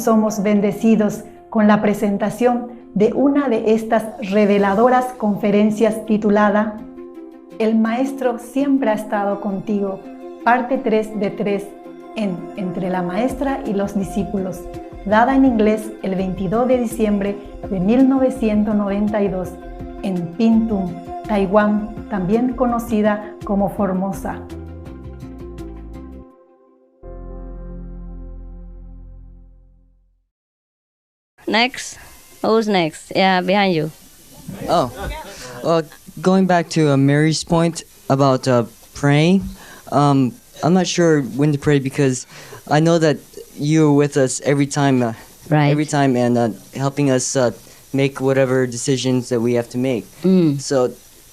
somos bendecidos con la presentación de una de estas reveladoras conferencias titulada El Maestro siempre ha estado contigo, parte 3 de 3 en Entre la Maestra y los Discípulos, dada en inglés el 22 de diciembre de 1992 en Pingtung, Taiwán, también conocida como Formosa. Next. Who's next? Yeah, behind you. Oh, well, going back to Mary's point about praying, I'm not sure when to pray because I know that you're with us every time, Right. every time, and helping us make whatever decisions that we have to make. So,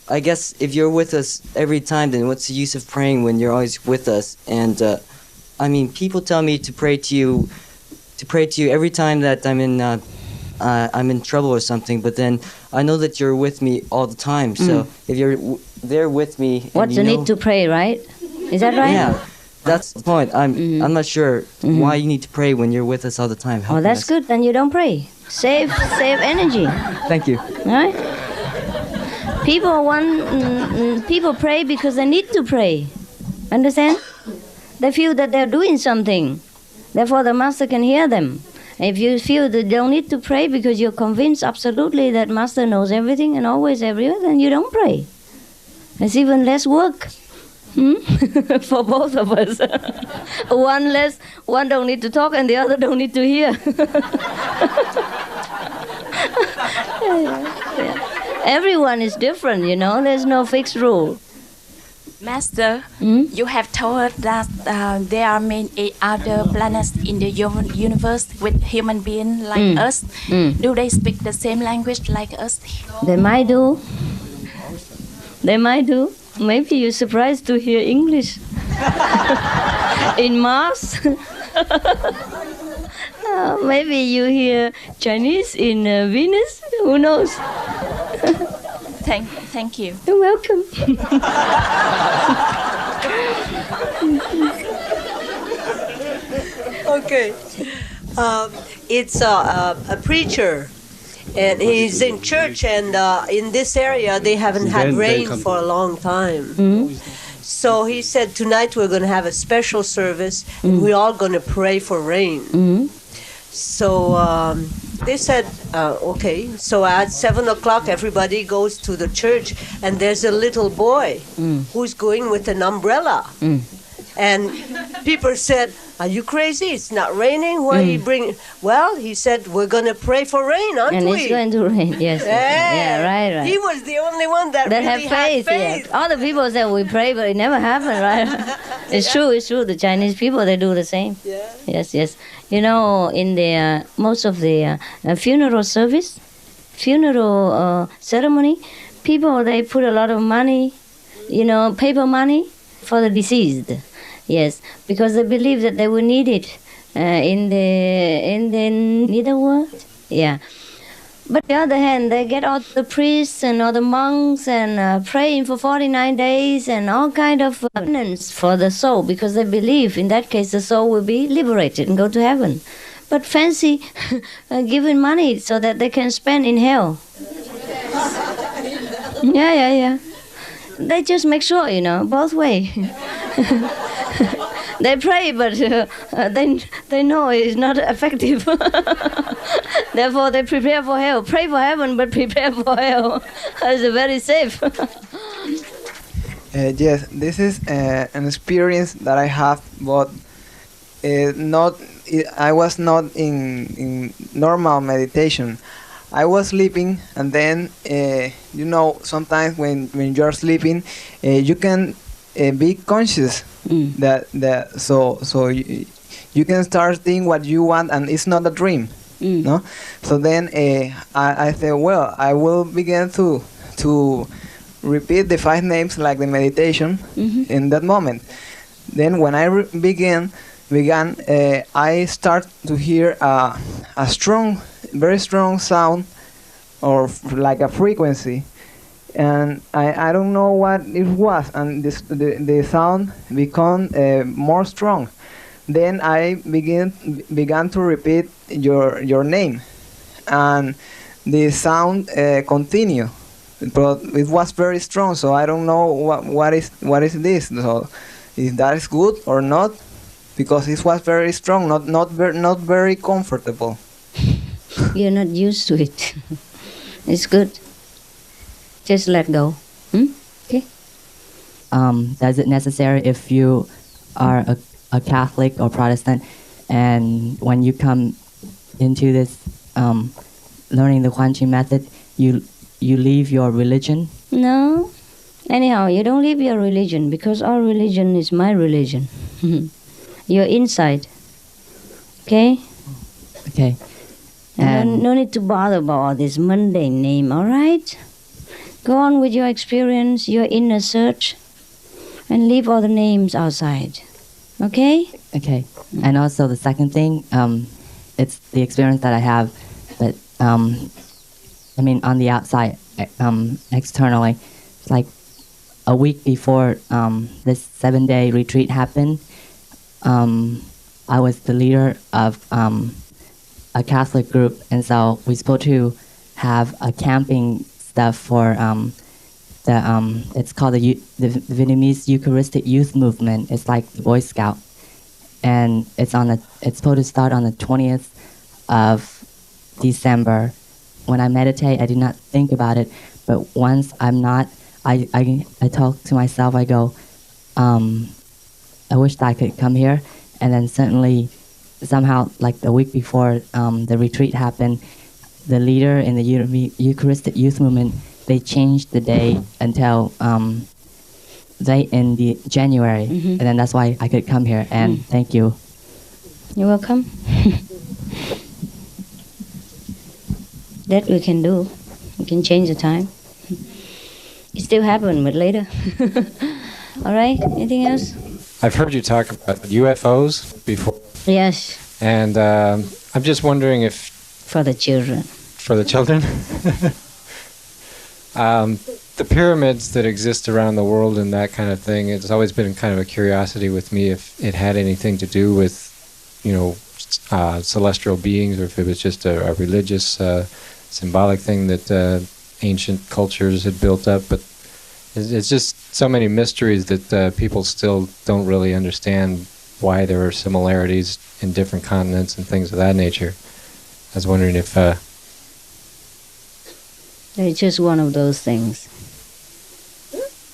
I guess if you're with us every time, then what's the use of praying when you're always with us? And I mean, people tell me to pray to you every time that I'm in trouble or something, but then I know that you're with me all the time. So if you're there with me, What's the need to pray, right? Is that right? Yeah, that's the point. I'm not sure why you need to pray when you're with us all the time. Oh, that's good. Then you don't pray. Save energy. Thank you. Right? People pray because they need to pray. Understand? They feel that they're doing something. Therefore, the Master can hear them. If you feel that you don't need to pray because you're convinced absolutely that Master knows everything and always everywhere, then you don't pray. It's even less work for both of us. One don't need to talk and the other don't need to hear. Yeah. Everyone is different, you know. There's no fixed rule. Master, you have told us that there are many other planets in the universe with human beings like us. Do they speak the same language like us? They might do. They might do. Maybe you're surprised to hear English. In Mars. Maybe you hear Chinese in Venus. Who knows? Thank you. You're welcome. Okay. It's a preacher, and he's in church, and in this area they haven't had rain for a long time. So he said, tonight we're going to have a special service, and we're all going to pray for rain. So they said, okay. So at 7 o'clock, everybody goes to the church, and there's a little boy who's going with an umbrella. And people said, are you crazy? It's not raining. Why are you bringing? Well, he said, we're going to pray for rain, aren't And we? it's going to rain, yes. Yeah, right. He was the only one that really have faith. had faith. Yeah. All the people say we pray, but it never happened, right? It's true. The Chinese people, they do the same. Yeah. Yes. You know, in the most of the funeral ceremony, people, they put a lot of money, paper money for the deceased. Yes, because they believe that they will need it in the netherworld. Yeah. But on the other hand, they get all the priests and all the monks and praying for 49 days and all kind of penance for the soul, because they believe in that case the soul will be liberated and go to heaven. But fancy giving money so that they can spend in hell. Yeah. They just make sure, both ways. They pray, but they know it's not effective. Therefore, they prepare for hell. Pray for heaven, but prepare for hell. It's very safe. Yes, this is an experience that I have, but I was not in normal meditation. I was sleeping, and then sometimes when you're sleeping, you can be conscious so you can start thinking what you want, and it's not a dream. No, so then I said, well, I will begin to repeat the 5 names like the meditation in that moment. Then when I began, I start to hear a very strong sound, or like a frequency, and I don't know what it was, and the sound become more strong. then I began to repeat your name, and the sound continued, but it was very strong. So I don't know what is this. So if that is good or not, because it was very strong, not very comfortable. You're not used to it. It's good. Just let go. Okay. Does it necessary if you are a Catholic or Protestant, and when you come into this learning the Huanqing method, you leave your religion? No. Anyhow, you don't leave your religion, because our religion is my religion. You're inside. Okay? Okay. And no need to bother about all this mundane name, all right? Go on with your experience, your inner search, and leave all the names outside. Okay? Okay. And also the second thing, it's the experience that I have, but I mean on the outside, externally, it's like a week before this 7-day retreat happened, I was the leader of a Catholic group, and so we're supposed to have a camping stuff for it's called the Vietnamese Eucharistic Youth Movement. It's like the Boy Scout, and it's supposed to start on the 20th of December. When I meditate, I do not think about it, but once I'm not, I talk to myself. I go, I wish that I could come here, and then suddenly, somehow, like the week before the retreat happened, the leader in the Eucharistic Youth Movement, they changed the day until in the January, and then that's why I could come here. And thank you. You're welcome. That we can do. We can change the time. It still happen, but later. All right. Anything else? I've heard you talk about UFOs before. Yes. And I'm just wondering if... For the children. For the children? The pyramids that exist around the world and that kind of thing, it's always been kind of a curiosity with me if it had anything to do with, celestial beings, or if it was just a religious, symbolic thing that ancient cultures had built up. But it's just so many mysteries that people still don't really understand why there are similarities in different continents and things of that nature. I was wondering if... It's just one of those things.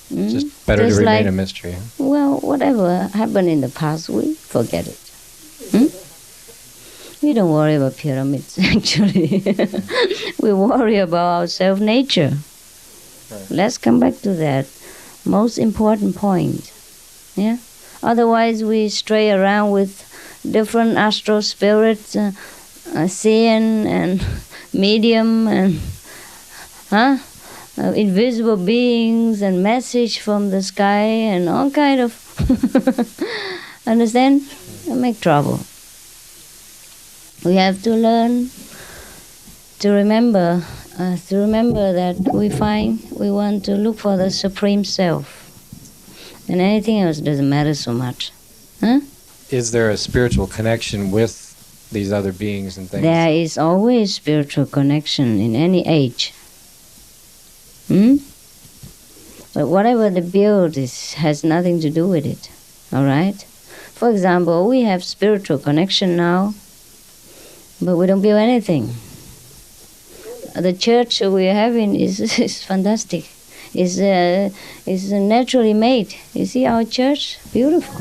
Just better just to remain a mystery. Huh? Well, whatever happened in the past, we forget it. We don't worry about pyramids, actually. We worry about our self-nature. Right. Let's come back to that most important point. Yeah. Otherwise, we stray around with different astral spirits, seeing and medium and invisible beings and message from the sky and all kind of understand? Make trouble. We have to learn to remember that we want to look for the Supreme Self. And anything else doesn't matter so much. Huh? Is there a spiritual connection with these other beings and things? There is always spiritual connection in any age. But whatever the build is has nothing to do with it. All right? For example, we have spiritual connection now, but we don't build anything. The church we're having is fantastic. It's naturally made. You see our church? Beautiful.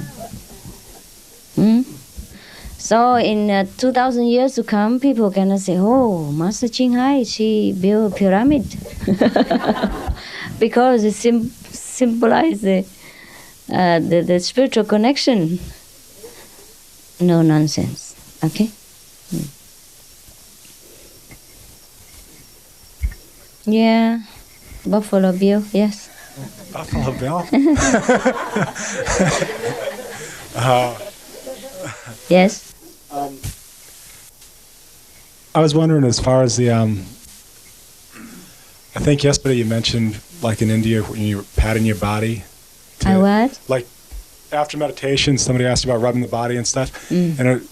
So in 2,000 years to come, people cannot say, oh, Master Ching Hai, she built a pyramid. Because it symbolizes the spiritual connection. No nonsense. Okay? Yeah. Buffalo Bill, yes. Buffalo Bill? Yes. I was wondering, as far as the, I think yesterday you mentioned, like in India, when you're patting your body. I what? Like after meditation, somebody asked you about rubbing the body and stuff, and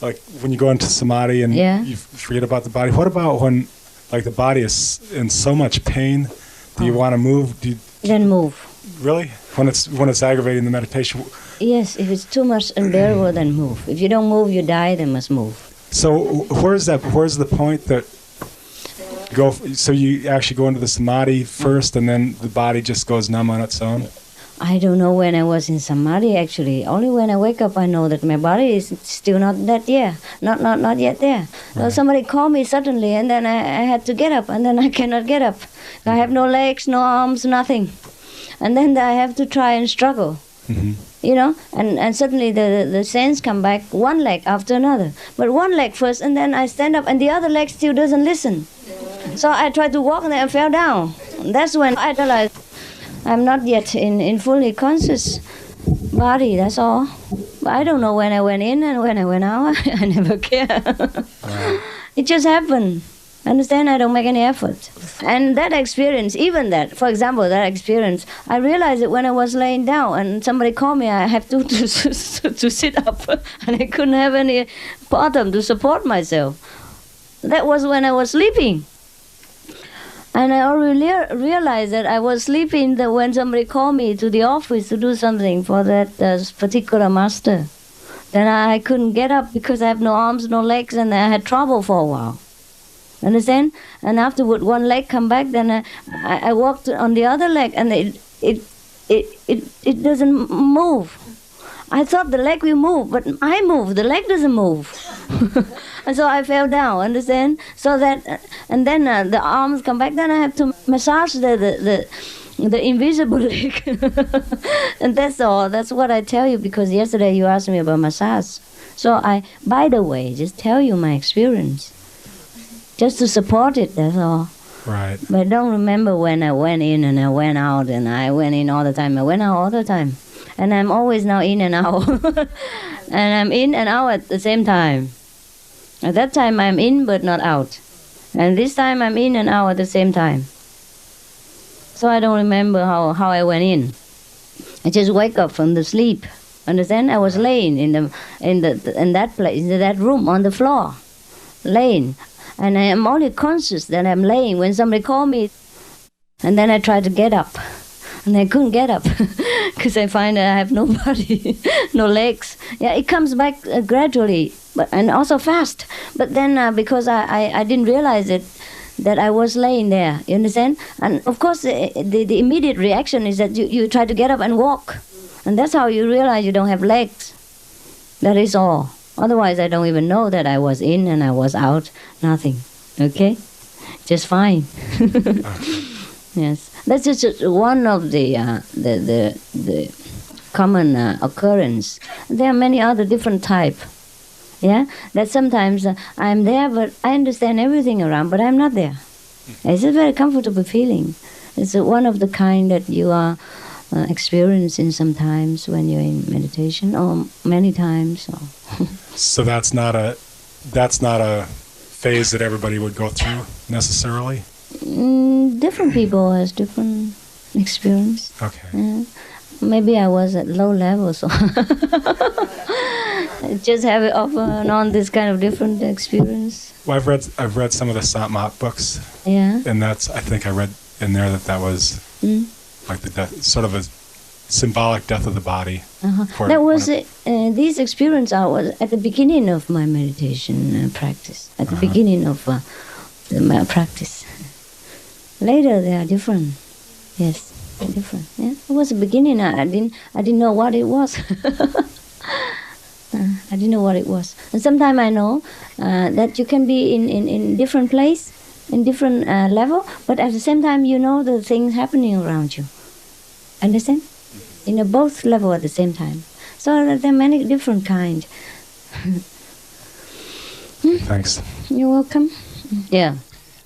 like when you go into samadhi and you forget about the body. What about when, like, the body is in so much pain? Do you want to move? Then move. Really? When it's aggravating the meditation? Yes, if it's too much unbearable, then move. If you don't move, you die. Then must move. So where's the point that so you actually go into the samadhi first, and then the body just goes numb on its own? I don't know when I was in samadhi, actually. Only when I wake up I know that my body is still not yet there. Not yet there. Right. So somebody called me suddenly, and then I had to get up, and then I cannot get up. I have no legs, no arms, nothing. And then I have to try and struggle. You know, and suddenly the sense come back, one leg after another. But one leg first, and then I stand up, and the other leg still doesn't listen. So I tried to walk, and then I fell down. That's when I realized I'm not yet in fully conscious body, that's all. But I don't know when I went in and when I went out. I never care. It just happened. Understand? I don't make any effort. And that experience, even that, for example, that experience, I realized it when I was laying down and somebody called me, I have to sit up, and I couldn't have any bottom to support myself. That was when I was sleeping. And I already realized that I was sleeping that when somebody called me to the office to do something for that particular master. Then I couldn't get up because I have no arms, no legs, and I had trouble for a while. Understand? And afterward, one leg come back, then I walked on the other leg, and it doesn't move. I thought the leg will move, but I move, the leg doesn't move. And so I fell down, understand? So that, and then the arms come back, then I have to massage the invisible leg. And that's all, that's what I tell you, because yesterday you asked me about massage. So I, by the way, just tell you my experience. Just to support it, that's all. Right. But I don't remember when I went in and I went out, and I went in all the time, I went out all the time. And I'm always now in and out. And I'm in and out at the same time. At that time I'm in but not out. And this time I'm in and out at the same time. So I don't remember how I went in. I just wake up from the sleep. Understand? I was laying in that place, in that room on the floor. Laying. And I am only conscious that I'm laying when somebody called me. And then I tried to get up. And I couldn't get up because I find that I have no body, no legs. Yeah, it comes back gradually, and also fast. But then because I didn't realize it, that I was laying there, you understand? And of course the immediate reaction is that you try to get up and walk. And that's how you realize you don't have legs. That is all. Otherwise I don't even know that I was in and I was out, nothing. Okay? Just fine. Yes, that's just one of the common occurrence. There are many other different type. Yeah, that sometimes I'm there, but I understand everything around, but I'm not there. It's a very comfortable feeling. It's one of the kind that you are experiencing sometimes when you're in meditation, or many times. So that's not a phase that everybody would go through necessarily. Different people has different experience. Okay. Maybe I was at low level, so I just have it off and on this kind of different experience. Well, I've read some of the Satmat books. Yeah. And I think I read in there that was like the death, sort of a symbolic death of the body. That was these experiences was at the beginning of my meditation practice. At the beginning of my practice. Later they are different. Yes, they're different. Yeah, it was the beginning. I didn't know what it was. I didn't know what it was. And sometimes I know that you can be in different place, in different level, but at the same time you know the things happening around you. Understand? In both level at the same time. So there are many different kind. Thanks. You're welcome. Yeah.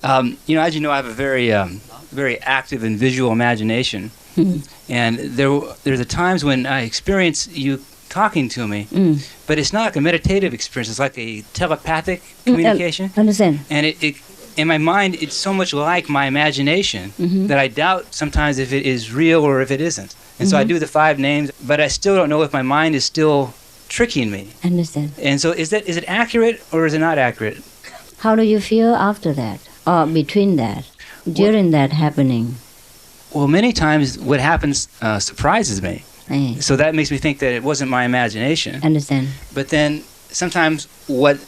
As you know, I have a very active and visual imagination, and there's the times when I experience you talking to me, but it's not like a meditative experience. It's like a telepathic communication. Understand? And it in my mind, it's so much like my imagination that I doubt sometimes if it is real or if it isn't. And so I do the 5 names, but I still don't know if my mind is still tricking me. Understand. And so is it accurate or is it not accurate? How do you feel after that, or between that, during that happening? Well, many times what happens surprises me. Eh. So that makes me think that it wasn't my imagination. Understand. But then sometimes not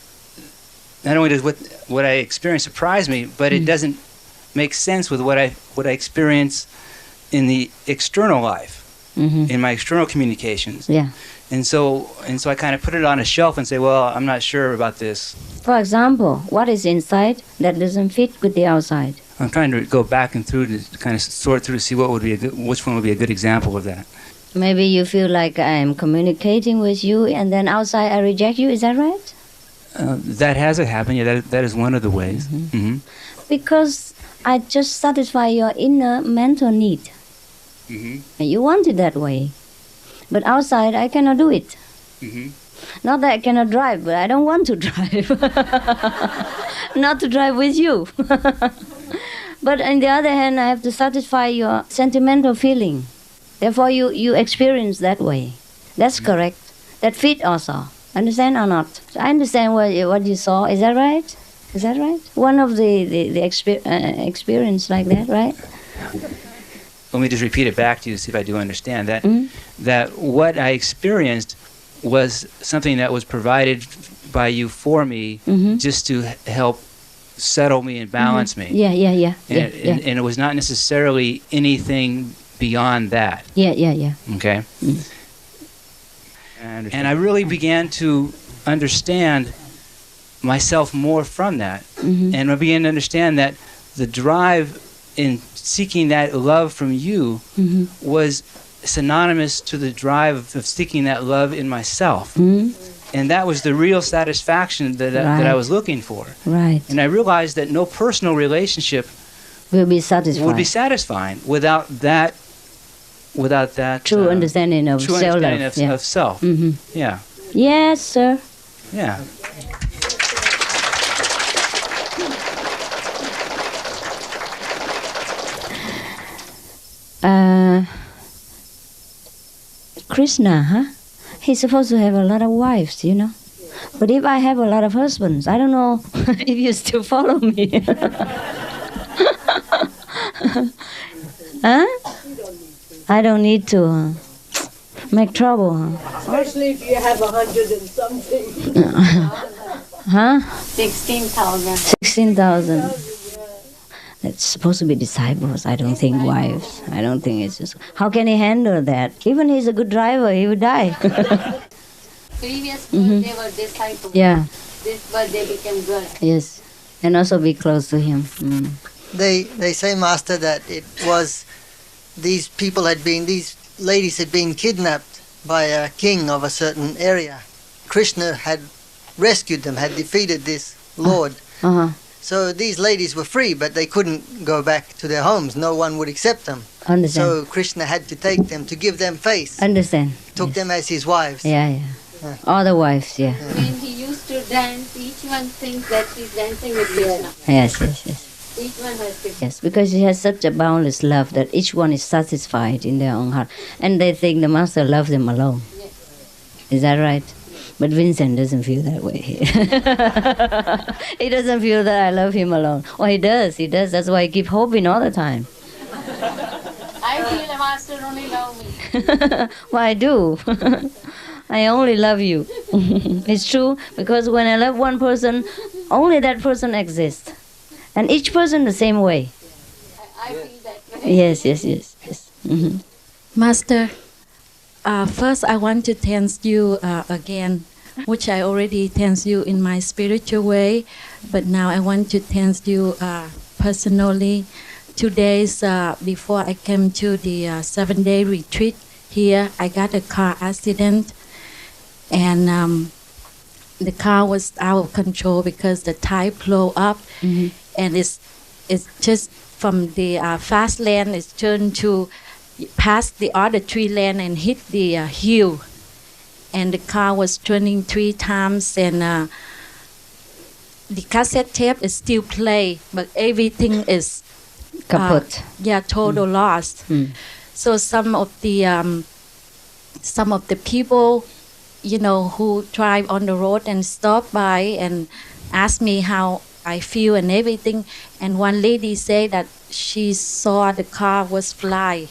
only does what I experience surprise me, but it doesn't make sense with what I experience in the external life, in my external communications. Yeah. And so I kind of put it on a shelf and say, well, I'm not sure about this. For example, what is inside that doesn't fit with the outside? I'm trying to go back and through to kind of sort through to see which one would be a good example of that. Maybe you feel like I'm communicating with you and then outside I reject you, is that right? That has happened, yeah, that is one of the ways. Because I just satisfy your inner mental need. And you want it that way. But outside, I cannot do it. Not that I cannot drive, but I don't want to drive. Not to drive with you. But on the other hand, I have to satisfy your sentimental feeling. Therefore, you experience that way. That's correct. That fit also. Understand or not? I understand what you saw. Is that right? Is that right? One of the experience like that, right? Let me just repeat it back to you to see if I do understand that. That what I experienced was something that was provided by you for me, just to help settle me and balance me. Yeah. And it was not necessarily anything beyond that. Yeah. Okay. And I really began to understand myself more from that. And I began to understand that the drive in seeking that love from you was synonymous to the drive of seeking that love in myself. And that was the real satisfaction that I was looking for. Right. And I realized that no personal relationship would be satisfying without that true understanding of self. Of self. Yeah. Yes, sir. Yeah. Krishna, huh? He's supposed to have a lot of wives, you know. But if I have a lot of husbands, I don't know if you still follow me. Huh? I don't need to make trouble. Huh? Especially if you have 100 and something. Huh? 16,000. 16,000. It's supposed to be disciples. I don't think wives. I don't think it's just. How can he handle that? Even he's a good driver, he would die. Previous birth they were disciples. Yeah. This birth they became good. Yes, and also be close to him. They say, Master, that it was these ladies had been kidnapped by a king of a certain area. Krishna had rescued them, had defeated this lord. So these ladies were free, but they couldn't go back to their homes. No one would accept them. Understand. So Krishna had to take them to give them face. Understand. Took them as his wives. Yeah. All the wives, yeah. When he used to dance, each one thinks that he's dancing with Krishna. Yes. Each one has Krishna. Yes, because he has such a boundless love that each one is satisfied in their own heart. And they think the master loves them alone. Yes. Is that right? But Vincent doesn't feel that way. He doesn't feel that I love him alone. Oh, he does. That's why I keep hoping all the time. I feel the master only loves me. Well, I do. I only love you. It's true, because when I love one person, only that person exists. And each person the same way. I feel that way. Yes. Master, first I want to thank you again, which I already thank you in my spiritual way, but now I want to thank you personally. 2 days before I came to the 7-day retreat here, I got a car accident, and the car was out of control because the tire blew up, and it's just from the fast lane, it's turned to past the other 3 lane and hit the hill, and the car was turning 3 times, and the cassette tape is still play, but everything is kaput. Total loss. So some of the people, you know, who drive on the road and stop by and ask me how I feel and everything. And one lady said that she saw the car was flying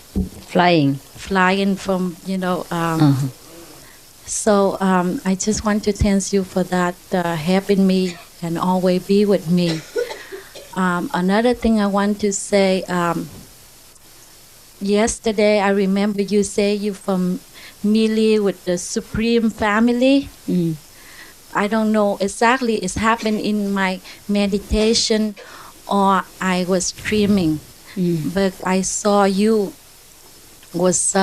from, you know. So I just want to thank you for that, helping me and always be with me. Another thing I want to say, yesterday I remember you say you familiar with the Supreme family. I don't know exactly it's happened in my meditation or I was dreaming, but I saw you was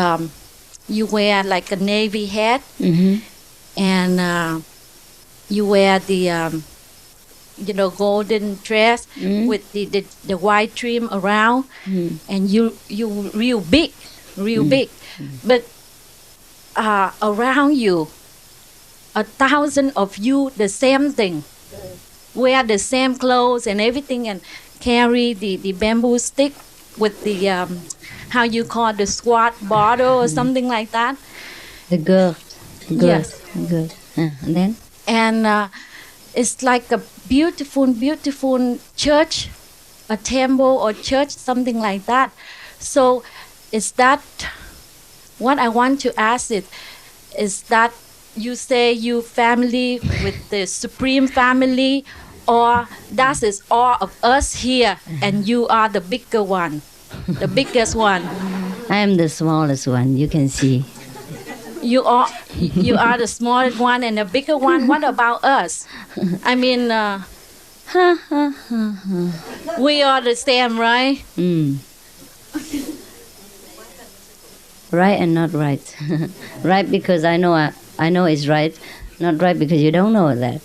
you wear like a navy hat, and you wear the you know, golden dress with the white trim around, and you real big, but around you 1,000 of you the same thing, wear the same clothes and everything, and carry the bamboo stick with the how you call the squat bottle or something like that. The girl. Yes. Good. And then? And it's like a beautiful church, a temple or church, something like that. So is that what I want to ask is that you say you family with the Supreme family, or that is all of us here and you are the bigger one, the biggest one? I am the smallest one, you can see. You are the smallest one and the bigger one. What about us? I mean, we are the same, right? Right and not right. Right because I know it's right. Not right because you don't know that.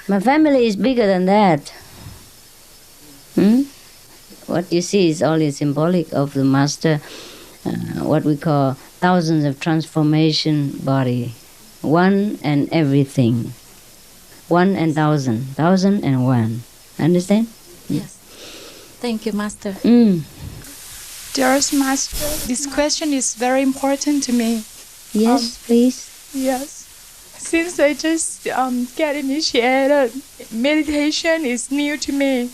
My family is bigger than that. What you see is only symbolic of the master. What we call thousands of transformation body, one and everything, 1 and 1,000, 1,000 and 1. Understand? Yes. Thank you, Master. Dearest Master, this question is very important to me. Yes, please. Yes. Since I just get initiated, meditation is new to me.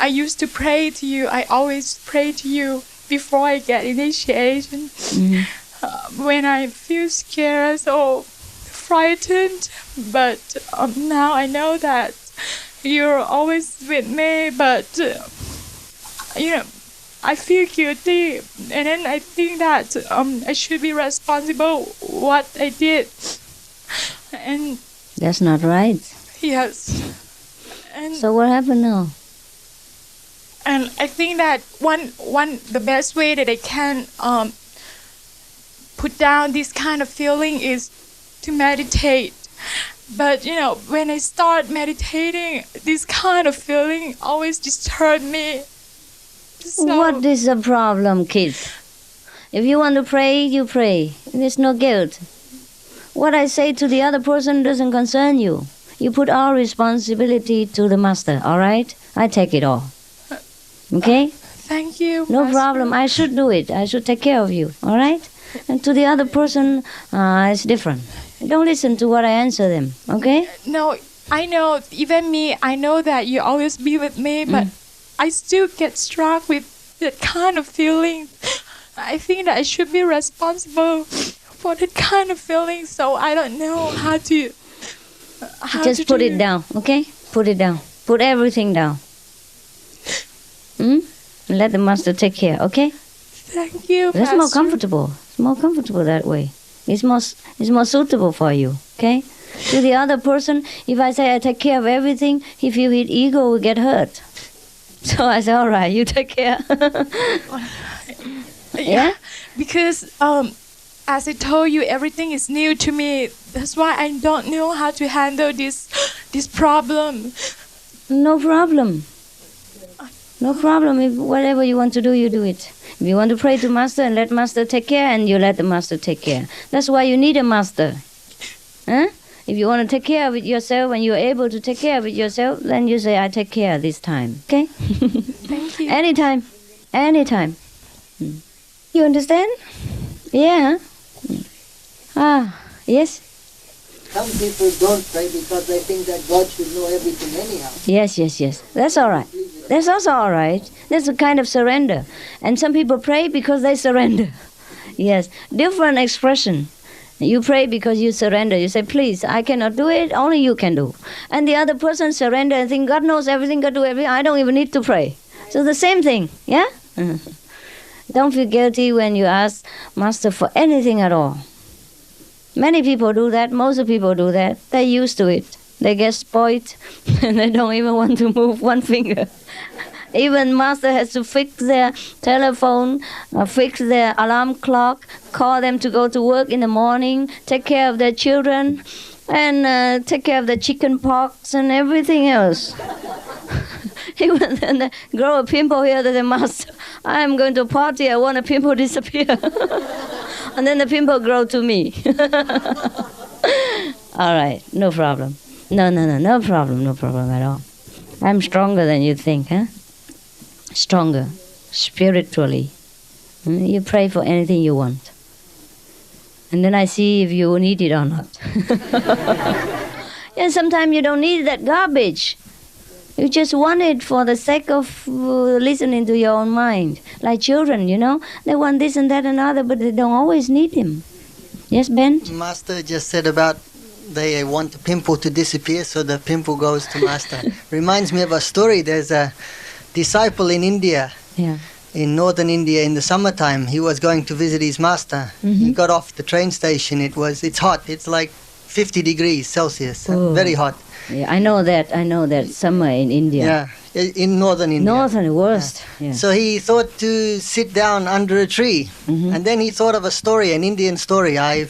I used to pray to you. I always pray to you before I get initiation. When I feel scared or frightened, but now I know that you're always with me, but you know, I feel guilty, and then I think that I should be responsible what I did, and that's not right. Yes. And so what happened now? And I think that the best way that I can put down this kind of feeling is to meditate. But you know, when I start meditating, this kind of feeling always disturbs me. So what is the problem, kids? If you want to pray, you pray. There's no guilt. What I say to the other person doesn't concern you. You put all responsibility to the master, all right? I take it all. Okay? Thank you. No problem. I should do it. I should take care of you, all right? And to the other person, it's different. Don't listen to what I answer them, okay? No, I know, even me, I know that you always be with me, but I still get struck with that kind of feeling. I think that I should be responsible for that kind of feeling, so I don't know how to... Just put it down, okay? Put it down. Put everything down. And let the master take care, okay? Thank you, That's Pastor. more comfortable. It's more comfortable that way. It's more suitable for you, okay? To the other person, if I say I take care of everything, if you hit ego, will get hurt. So I say, all right, you take care. Yeah? Because as I told you, everything is new to me. That's why I don't know how to handle this problem. No problem. No problem. If whatever you want to do, you do it. If you want to pray to Master and let Master take care, and you let the Master take care. That's why you need a Master. Huh? If you want to take care of it yourself and you're able to take care of it yourself, then you say, I take care this time. Okay? Thank Thank you. Anytime. Anytime. You understand? Yeah. Yes. Some people don't pray because they think that God should know everything anyhow. Yes. That's all right. That's also all right. That's a kind of surrender. And some people pray because they surrender. Yes. Different expression. You pray because you surrender. You say, please, I cannot do it, only you can do. And the other person surrender and think, God knows everything, God do everything, I don't even need to pray. So the same thing, yeah? Don't feel guilty when you ask Master for anything at all. Many people do that, most of people do that. They're used to it. They get spoiled and they don't even want to move one finger. Even Master has to fix their telephone, fix their alarm clock, call them to go to work in the morning, take care of their children, and take care of the chicken pox and everything else. Even then they grow a pimple here, they say, Master, I'm going to a party, I want a pimple disappear. And then the pimple grow to me. All right, no problem. No problem at all. I'm stronger than you think, huh? Stronger, spiritually. You pray for anything you want. And then I see if you need it or not. And sometimes you don't need that garbage. You just want it for the sake of listening to your own mind. Like children, they want this and that and other, but they don't always need him. Yes, Ben? Master just said about they want the pimple to disappear, so the pimple goes to Master. Reminds me of a story. There's a disciple in India, in northern India, in the summertime. He was going to visit his master. He got off the train station. It's hot. It's like 50 degrees Celsius. Very hot. Yeah, I know that somewhere in India. Yeah, in northern India. Northern, worst. Yeah. So he thought to sit down under a tree. And then he thought of a story, an Indian story. I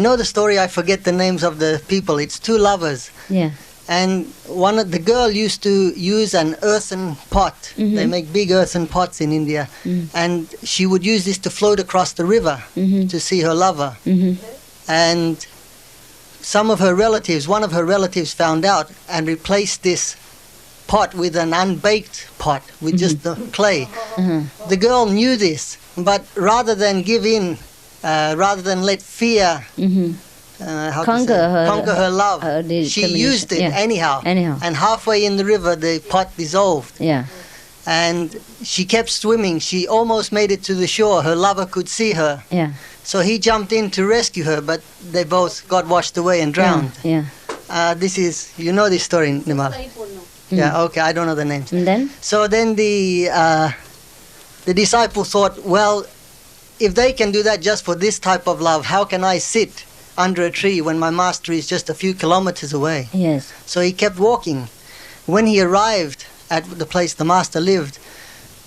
know the story, I forget the names of the people. It's two lovers. Yeah. And the girl used to use an earthen pot. They make big earthen pots in India. And she would use this to float across the river to see her lover. And one of her relatives found out and replaced this pot with an unbaked pot with just the clay. The girl knew this, but rather than give in, rather than let fear conquer her love, she used it anyhow. And halfway in the river, the pot dissolved. And she kept swimming. She almost made it to the shore. Her lover could see her. So he jumped in to rescue her, but they both got washed away and drowned. This is, you know this story, Nimal? Yeah, okay, I don't know the names. And then? So then the disciple thought, well, if they can do that just for this type of love, how can I sit under a tree when my master is just a few kilometers away? Yes. So he kept walking. When he arrived at the place the master lived,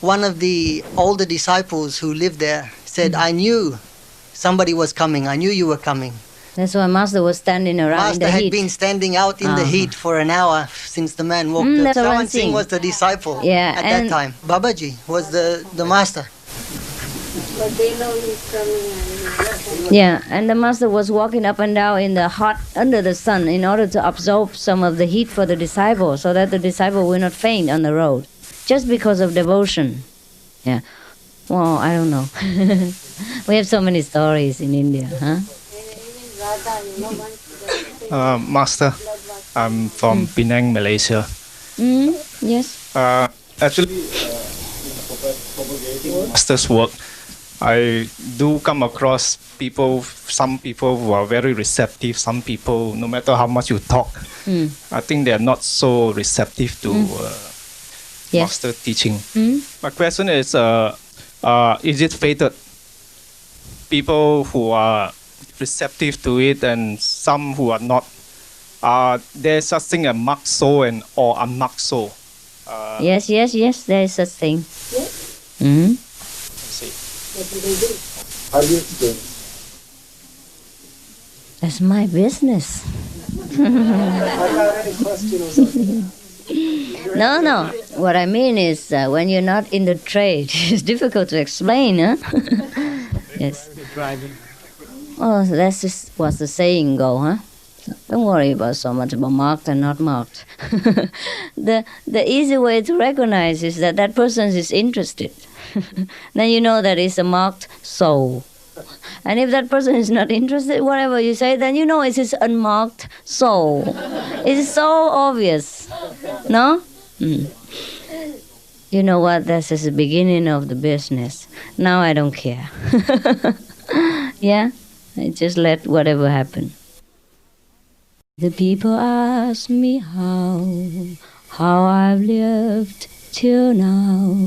one of the older disciples who lived there said, I knew somebody was coming. I knew you were coming. That's why Master was standing around in the heat. Master had been standing out in the heat for an hour since the man walked up. Sawan Singh was the disciple at that time. Babaji was the master. But they know he's coming. Yeah, and the Master was walking up and down in the hot, under the sun, in order to absorb some of the heat for the disciple, so that the disciple will not faint on the road, just because of devotion. Yeah. Well, I don't know. We have so many stories in India, huh? Master, I'm from Penang, Malaysia. Yes. Actually, Master's work, I do come across people, some people who are very receptive, some people, no matter how much you talk, I think they are not so receptive to Master teaching. My question is it fated? People who are receptive to it and some who are not. There's such thing as marked soul or unmarked soul. Yes, there is such thing. I see. What do they do? How do you explain? That's my business. No. What I mean is when you're not in the trade, it's difficult to explain, huh? Yes. Oh, that's just what the saying go, huh? Don't worry about so much about marked and not marked. The easy way to recognize is that that person is interested. Then you know that it's a marked soul. And if that person is not interested, whatever you say, then you know it's his unmarked soul. It's so obvious. No? You know what? This is the beginning of the business. Now I don't care. Yeah? I just let whatever happen. The people ask me how I've lived till now.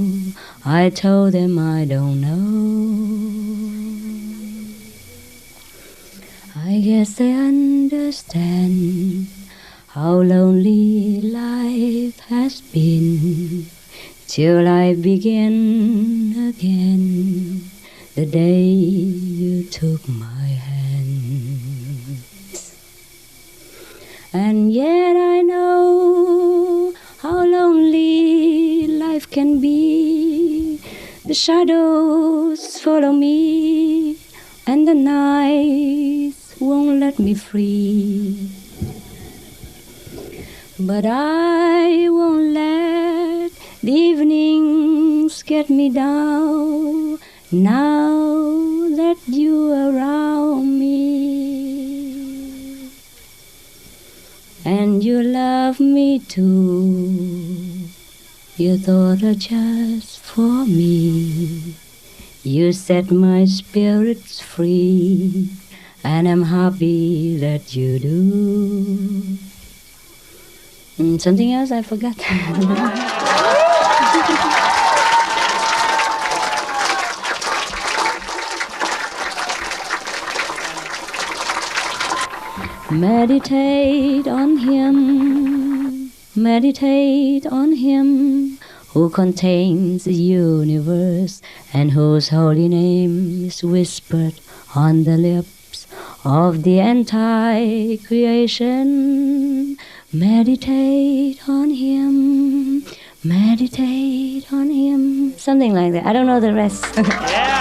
I told them I don't know. I guess they understand how lonely life has been till I begin again the day you took my hand. And yet I know how lonely life can be. The shadows follow me and the nights won't let me free. But I won't let the evenings get me down now that you're around me. And you love me too. You thought of just for me. You set my spirits free, and I'm happy that you do. Something else I forgot. Meditate on him who contains the universe and whose holy name is whispered on the lips of the entire creation. Meditate on him, something like that. I don't know the rest. Yeah.